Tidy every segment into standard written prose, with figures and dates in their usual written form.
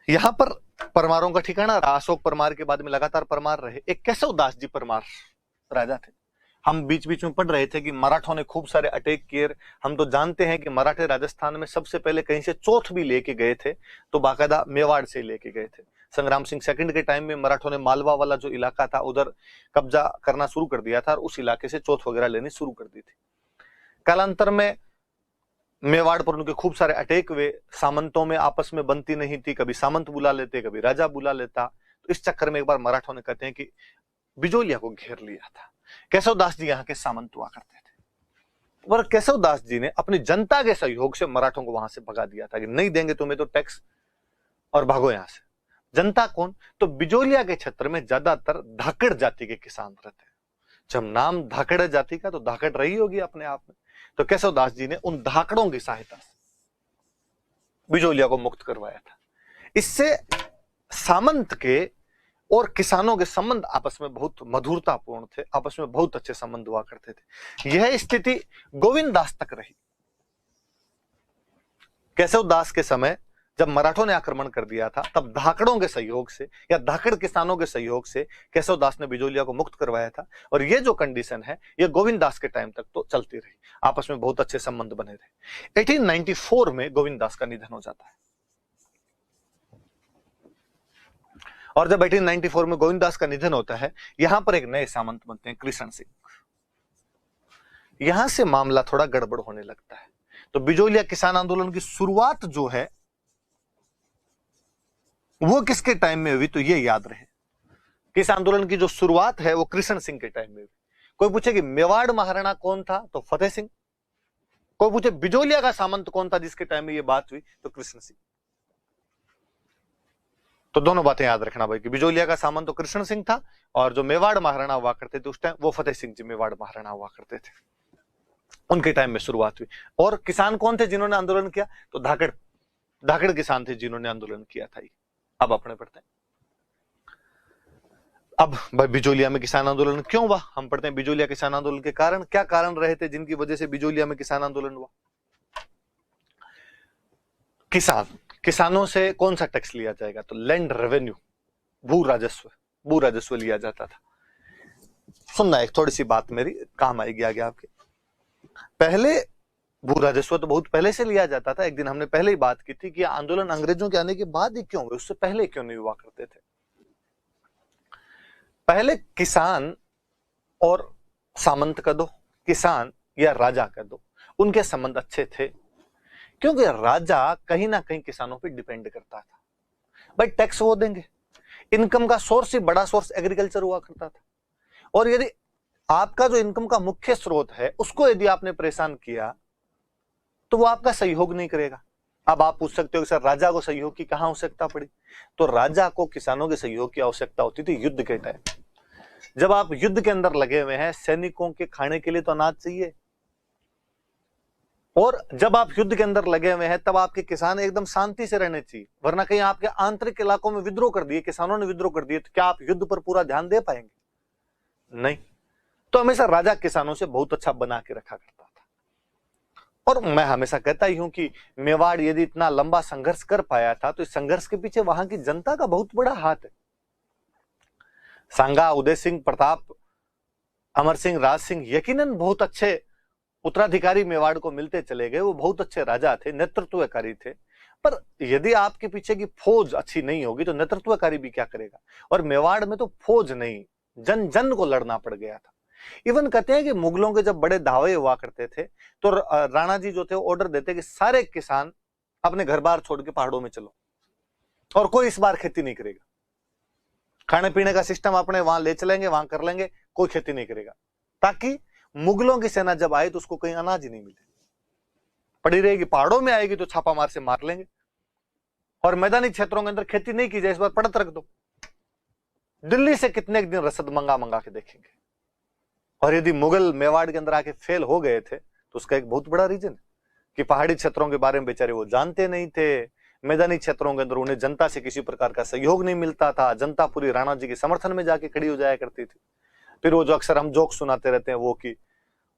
यहां पर परमारों का ठिकाना, अशोक परमार के बाद में लगातार परमार रहे। एक केशव दास जी परमार राजा थे। हम बीच बीच में पढ़ रहे थे कि मराठों ने खूब सारे अटैक किए। हम तो जानते हैं कि मराठे राजस्थान में सबसे पहले कहीं से चौथ भी लेके गए थे, तो बाकायदा मेवाड़ से लेके गए थे। संग्राम सिंह सेकंड के टाइम में मराठों ने मालवा वाला जो इलाका था उधर कब्जा करना शुरू कर दिया था और उस इलाके से चौथ वगैरह लेनी शुरू कर दी थी। कालांतर में मेवाड़ पर उनके खूब सारे अटैक हुए। सामंतों में आपस में बनती नहीं थी, कभी सामंत बुला लेते, कभी राजा बुला लेता। तो इस चक्कर में एक बार मराठों ने कहते हैं कि बिजोलिया को घेर लिया था। केशव दास जी यहाँ के सामंत हुआ करते थे और केशव दास जी ने अपनी जनता के सहयोग से मराठों को वहां से भगा दिया था कि नहीं देंगे तुम्हें तो टैक्स, और भागो यहां से। जनता कौन? तो बिजोलिया के क्षेत्र में ज्यादातर धाकड़ जाति के किसान रहते हैं। जब नाम धाकड़ जाति का, तो धाकड़ रही होगी अपने आप में। तो केशव दास जी ने उन धाकड़ों की सहायता से बिजोलिया को मुक्त करवाया था। इससे सामंत के और किसानों के संबंध आपस में बहुत मधुरतापूर्ण थे, आपस में बहुत अच्छे संबंध हुआ करते थे। यह स्थिति गोविंद दास तक रही। केशव दास के समय जब मराठों ने आक्रमण कर दिया था, तब धाकड़ों के सहयोग से या धाकड़ किसानों के सहयोग से केशव दास ने बिजोलिया को मुक्त करवाया था। और ये जो कंडीशन है, ये गोविंद दास के टाइम तक तो चलती रही, आपस में बहुत अच्छे संबंध बने रहे। 1894 में गोविंद दास का निधन हो जाता है। और जब 1894 में गोविंद दास का निधन होता है, यहां पर एक नए सामंत बनते हैं, कृष्ण सिंह। यहां से मामला थोड़ा गड़बड़ होने लगता है। तो बिजोलिया किसान आंदोलन की शुरुआत जो है वो किसके टाइम में हुई? तो ये याद रहे, किसान आंदोलन की जो शुरुआत है वो कृष्ण सिंह के टाइम में हुई। कोई पूछे कि मेवाड़ महाराणा कौन था? तो फतेह सिंह। कोई पूछे बिजोलिया का सामंत कौन था जिसके टाइम में ये बात हुई? तो कृष्ण सिंह। तो दोनों बातें याद रखना भाई कि बिजोलिया का सामंत तो कृष्ण सिंह था और जो मेवाड़ महाराणा हुआ करते थे उस टाइम वो फतेह सिंह जी मेवाड़ महाराणा हुआ करते थे। उनके टाइम में शुरुआत हुई। और किसान कौन थे जिन्होंने आंदोलन किया? तो धाकड़ किसान थे जिन्होंने आंदोलन किया था। अब अपने पढ़ते हैं। अब भाई बिजोलिया में किसान आंदोलन क्यों हुआ? हम पढ़ते हैं बिजोलिया किसान आंदोलन के कारण। क्या कारण रहे थे जिनकी वजह से बिजोलिया में किसान आंदोलन हुआ? किसानों से कौन सा टैक्स लिया जाएगा? तो लैंड रेवेन्यू, भू राजस्व लिया जाता था। सुनना, एक थोड़ी सी बात मेरी काम आएगी आगे आपके। पहले भू राजस्व तो बहुत पहले से लिया जाता था। एक दिन हमने पहले ही बात की थी कि आंदोलन अंग्रेजों के आने के बाद ही क्यों हुए, उससे पहले क्यों नहीं हुआ करते थे। पहले किसान और सामंत का दो, किसान या राजा का दो, उनके संबंध अच्छे थे क्योंकि राजा कहीं ना कहीं किसानों पे डिपेंड करता था। भाई टैक्स वो देंगे, इनकम का सोर्स ही बड़ा सोर्स एग्रीकल्चर हुआ करता था। और यदि आपका जो इनकम का मुख्य स्रोत है उसको यदि आपने परेशान किया तो वो आपका सहयोग नहीं करेगा। अब आप पूछ सकते हो कि सर राजा को सहयोग की कहां आवश्यकता पड़ी? तो राजा को किसानों के सहयोग की आवश्यकता होती थी युद्ध के टाइम। जब आप युद्ध के अंदर लगे हुए हैं, सैनिकों के खाने के लिए तो अनाज चाहिए, और जब आप युद्ध के अंदर लगे हुए हैं तब आपके किसान एकदम शांति से रहने चाहिए, वरना कहीं आपके आंतरिक इलाकों में विद्रोह कर दिए, किसानों ने विद्रोह कर दिए, तो क्या आप युद्ध पर पूरा ध्यान दे पाएंगे? नहीं। तो हमेशा राजा किसानों से बहुत अच्छा बना के रखा करता था। और मैं हमेशा कहता ही हूं कि मेवाड़ यदि इतना लंबा संघर्ष कर पाया था तो इस संघर्ष के पीछे वहां की जनता का बहुत बड़ा हाथ है। सांगा, उदय सिंह, प्रताप, अमर सिंह, राज सिंह यकीनन बहुत अच्छे उत्तराधिकारी मेवाड़ को मिलते चले गए। वो बहुत अच्छे राजा थे, नेतृत्वकारी थे। पर यदि आपके पीछे की फौज अच्छी नहीं होगी तो नेतृत्वकारी भी क्या करेगा? और मेवाड़ में तो फौज नहीं, जन जन को लड़ना पड़ गया था। इवन कहते हैं कि मुगलों के जब बड़े धावे हुआ करते थे तो राणा जी जो थे ऑर्डर देते कि सारे किसान अपने घर बार छोड़ के पहाड़ों में चलो और कोई इस बार खेती नहीं करेगा। खाने पीने का सिस्टम अपने वहां ले चलेंगे, वहां कर लेंगे, कोई खेती नहीं करेगा, ताकि मुगलों की सेना जब आए तो उसको कहीं अनाज ही नहीं मिले, पड़ी रहेगी। पहाड़ों में आएगी तो छापा मार से मार लेंगे। और मैदानी क्षेत्रों के अंदर खेती नहीं की जाए, इस बार पड़त रख दो। दिल्ली से कितने दिन रसद मंगा के देखेंगे। और यदि मुगल मेवाड़ के अंदर आके फेल हो गए थे तो उसका एक बहुत बड़ा रीजन है कि पहाड़ी क्षेत्रों के बारे में बेचारे वो जानते नहीं थे। मैदानी क्षेत्रों के अंदर उन्हें जनता से किसी प्रकार का सहयोग नहीं मिलता था। जनता पूरी राणा जी के समर्थन में जाके खड़ी हो जाया करती थी। फिर वो जो अक्सर हम जोक सुनाते रहते हैं वो कि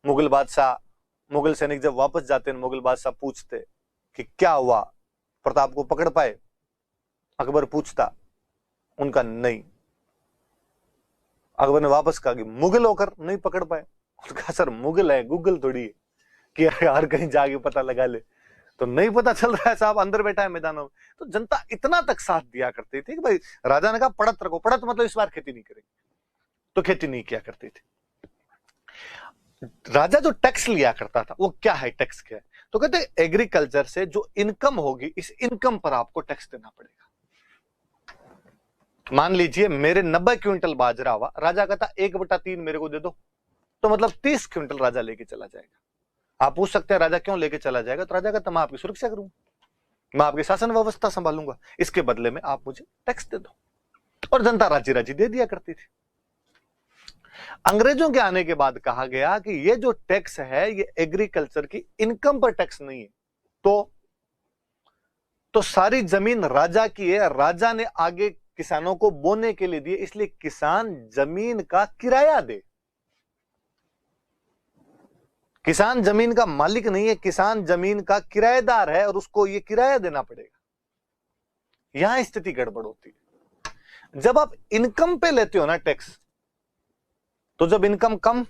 मुगल सैनिक जब वापस जाते हैं, मुगल बादशाह पूछते कि क्या हुआ, प्रताप को पकड़ पाए? अकबर पूछता, उनका नहीं। अकबर ने वापस कहा कि मुगल होकर नहीं पकड़ पाए। उसका सर मुगल है, गूगल थोड़ी है कि हर कहीं जाके पता लगा ले। तो नहीं पता चल रहा है साहब, अंदर बैठा है मैदानों में। तो जनता इतना तक साथ दिया करती थी कि भाई राजा ने कहा पड़त रखो। पड़त मतलब इस बार खेती नहीं करेंगे, तो खेती नहीं किया करती थी। राजा जो टैक्स लिया करता था वो क्या है, टैक्स क्या है? तो कहते हैं एग्रीकल्चर से जो इनकम होगी, इस इनकम पर आपको टैक्स देना पड़ेगा। मान लीजिए मेरे 90 क्विंटल बाजरा हुआ, राजा कहता 1/3 मेरे को दे दो, तो मतलब 30 क्विंटल राजा लेके चला जाएगा। आप पूछ सकते हैं राजा क्यों लेके चला जाएगा? तो राजा कहता मैं आपकी सुरक्षा करूंगा, मैं आपकी शासन व्यवस्था संभालूंगा, इसके बदले में आप मुझे टैक्स दे दो। और जनता राजी राजी दे दिया करती थी। अंग्रेजों के आने के बाद कहा गया कि ये जो टैक्स है ये एग्रीकल्चर की इनकम पर टैक्स नहीं है, तो सारी जमीन राजा की है, राजा ने आगे किसानों को बोने के लिए दिए, इसलिए किसान जमीन का किराया दे। किसान जमीन का मालिक नहीं है, किसान जमीन का किराएदार है और उसको ये किराया देना पड़ेगा। यहां स्थिति गड़बड़ होती है। जब आप इनकम पे लेते हो ना टैक्स, तो जब इनकम कम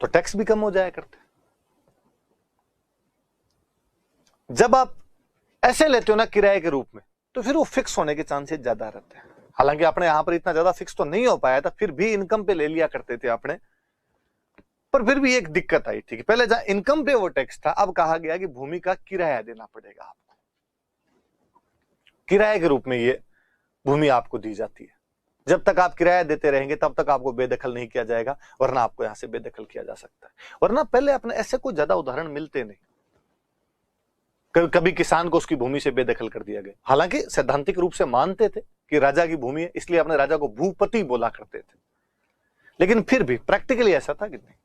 तो टैक्स भी कम हो जाया करते। जब आप ऐसे लेते हो ना किराए के रूप में, तो फिर वो फिक्स होने के चांसेस ज्यादा रहते हैं। हालांकि आपने यहां पर इतना ज्यादा फिक्स तो नहीं हो पाया था, फिर भी इनकम पे ले लिया करते थे आपने। पर फिर भी एक दिक्कत आई थी कि पहले जहां इनकम पे वो टैक्स था, अब कहा गया कि भूमि का किराया देना पड़ेगा आपको। किराए के रूप में ये भूमि आपको दी जाती है। जब तक आप किराया देते रहेंगे तब तक आपको बेदखल नहीं किया जाएगा, वरना आपको यहां से बेदखल किया जा सकता है। वरना पहले अपने ऐसे कोई ज्यादा उदाहरण मिलते नहीं, कभी किसान को उसकी भूमि से बेदखल कर दिया गया। हालांकि सैद्धांतिक रूप से मानते थे कि राजा की भूमि है, इसलिए अपने राजा को भूपति बोला करते थे, लेकिन फिर भी प्रैक्टिकली ऐसा था कि नहीं,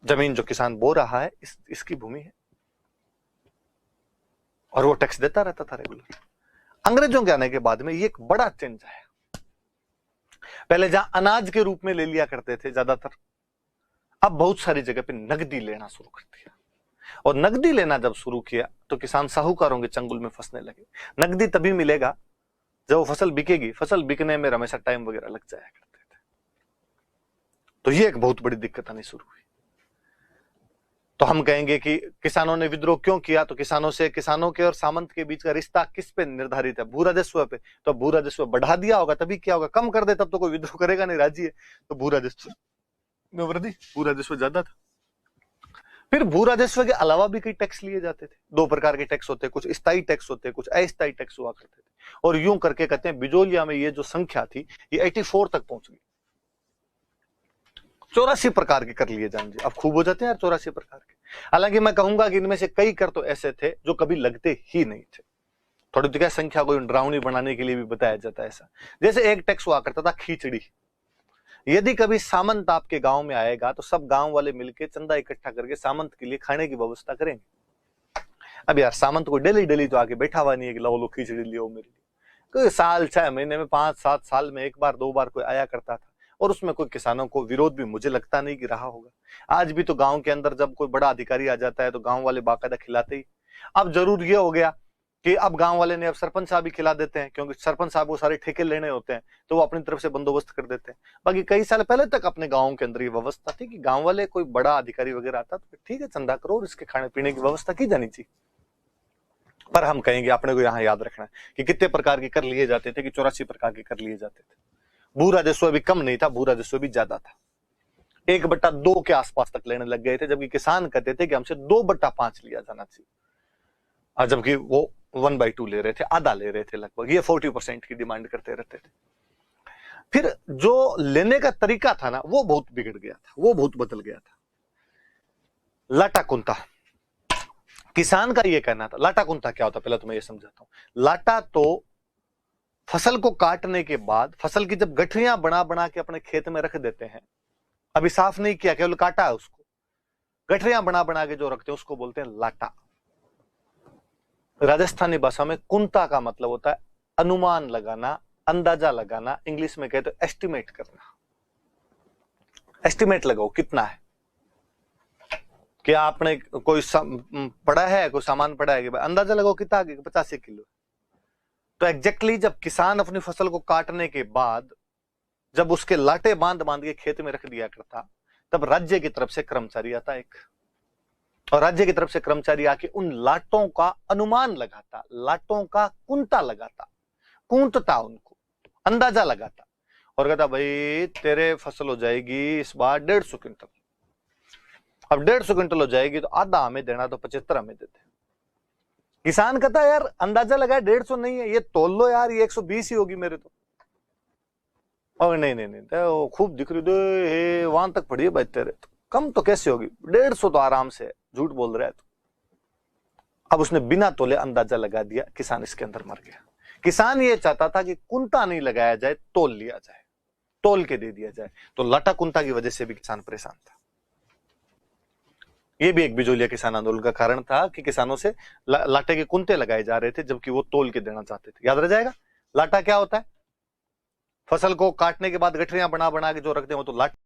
जमीन जो किसान बो रहा है इसकी भूमि है, और वो टैक्स देता रहता था रेगुलर। अंग्रेजों के आने के बाद में ये एक बड़ा चेंज आया। पहले जहां अनाज के रूप में ले लिया करते थे ज्यादातर, अब बहुत सारी जगह पे नकदी लेना शुरू कर दिया। और नकदी लेना जब शुरू किया तो किसान साहूकारों के चंगुल में फंसने लगे। नकदी तभी मिलेगा जब वो फसल बिकेगी, फसल बिकने में हमेशा टाइम वगैरह लग जाया करते थे। तो ये एक बहुत बड़ी दिक्कत आनी शुरू हुई। तो हम कहेंगे कि किसानों ने विद्रोह क्यों किया? तो किसानों के और सामंत के बीच का रिश्ता किस पे निर्धारित है? भू राजस्व पे। तो भू राजस्व बढ़ा दिया होगा तभी क्या होगा? कम कर दे तब तो कोई विद्रोह करेगा नहीं, राजी है। तो भू राजस्व में वृद्धि, भू राजस्व ज्यादा था। फिर भू राजस्व के अलावा भी कई टैक्स लिए जाते थे। दो प्रकार के टैक्स होते, कुछ स्थायी टैक्स होते, कुछ अस्थायी टैक्स हुआ करते थे। और यूं करके कहते हैं बिजोलिया में ये जो संख्या थी ये 84 तक पहुंच गई। 84 प्रकार के कर लिए जाएंगे। अब खूब हो जाते हैं यार 84 प्रकार के। हालांकि मैं कहूंगा कि इनमें से कई कर तो ऐसे थे जो कभी लगते ही नहीं थे। थोड़ी तो क्या संख्या को डरावनी बनाने के लिए भी बताया जाता है ऐसा। जैसे एक टैक्स हुआ करता था खिचड़ी। यदि कभी सामंत आपके गांव में आएगा तो सब गांव वाले मिलकर चंदा इकट्ठा करके सामंत के लिए खाने की व्यवस्था करेंगे। अब यार सामंत को डेली डेली तो आके बैठा हुआ नहीं है कि लो खिचड़ी लियो मेरे लिए। कोई साल 6 महीने में 5-7 साल में एक बार 2 बार कोई आया करता था, और उसमें कोई किसानों को विरोध भी मुझे लगता नहीं कि रहा होगा। आज भी तो गांव के अंदर जब कोई बड़ा अधिकारी आ जाता है तो गांव वाले बाकायदा खिलाते ही। अब जरूर ये हो गया कि अब गांव वाले ने अब सरपंच साहब भी खिला देते हैं, क्योंकि सरपंच साहब को सारे ठेके लेने होते हैं तो वो अपनी तरफ से बंदोबस्त कर देते हैं। बाकी कई साल पहले तक अपने गांव के अंदर ये व्यवस्था थी कि गांव वाले कोई बड़ा अधिकारी वगैरह आता तो ठीक है चंदा करो और इसके खाने पीने की व्यवस्था की जानी चाहिए। पर हम कहेंगे अपने को यहाँ याद रखना कि कितने प्रकार के कर लिए जाते थे, कि 84 प्रकार के कर लिए जाते थे। भू राजस्व भी कम नहीं था, भू राजस्व भी ज्यादा था। 1/2 के आसपास तक लेने लग गए थे, जबकि किसान कहते थे कि हमसे 2/5 लिया जाना चाहिए, और जबकि वो 1/2 ले रहे थे, आधा ले रहे थे लगभग। ये 40% की डिमांड करते रहते थे। फिर जो लेने का तरीका था ना वो बहुत बिगड़ गया था, वो बहुत बदल गया था। लाटा कुंता, किसान का ये कहना था। लाटा कुंता क्या होता पहले तो मैं ये समझाता हूं। लाटा तो फसल को काटने के बाद फसल की जब गठरियां बना बना के अपने खेत में रख देते हैं, अभी साफ नहीं किया, केवल काटा है उसको, गठरियां बना बना के जो रखते हैं उसको बोलते हैं लाटा। राजस्थानी भाषा में कुंता का मतलब होता है अनुमान लगाना, अंदाजा लगाना। इंग्लिश में कहते हैं एस्टिमेट करना। एस्टिमेट लगाओ कितना है। क्या आपने कोई पड़ा है, कोई सामान पड़ा है कि अंदाजा लगाओ कितना, 85 किलो। तो एग्जैक्टली जब किसान अपनी फसल को काटने के बाद जब उसके लाटे बांध बांध के खेत में रख दिया करता, तब राज्य की तरफ से कर्मचारी आता एक, और राज्य की तरफ से कर्मचारी आके उन लाटों का अनुमान लगाता, लाटों का कुंता लगाता, कूंटता, उनको अंदाजा लगाता और कहता भाई तेरे फसल हो जाएगी इस बार 150 क्विंटल। अब 150 क्विंटल हो जाएगी तो आधा हमें देना, तो 75 हमें देते। किसान कहता यार अंदाजा लगाया 150 नहीं है, ये तोल लो यार, ये 120 ही होगी मेरे तो। और नहीं नहीं नहीं तो खूब दिख रही, दे वहां तक पड़ी है भाई तेरे तो, कम तो कैसे होगी, 150 तो आराम से, झूठ बोल रहा है तो। अब उसने बिना तोले अंदाजा लगा दिया, किसान इसके अंदर मर गया। किसान ये चाहता था कि कुंता नहीं लगाया जाए, तोल लिया जाए, तोल के दे दिया जाए। तो लाटा कुंता की वजह से भी किसान परेशान था। ये भी एक बिजोलिया किसान आंदोलन का कारण था कि किसानों से लाटे के कुंते लगाए जा रहे थे, जबकि वो तोल के देना चाहते थे। याद रह जाएगा, लाटा क्या होता है? फसल को काटने के बाद गठरियां बना बना के जो रखते हैं वो तो लाटा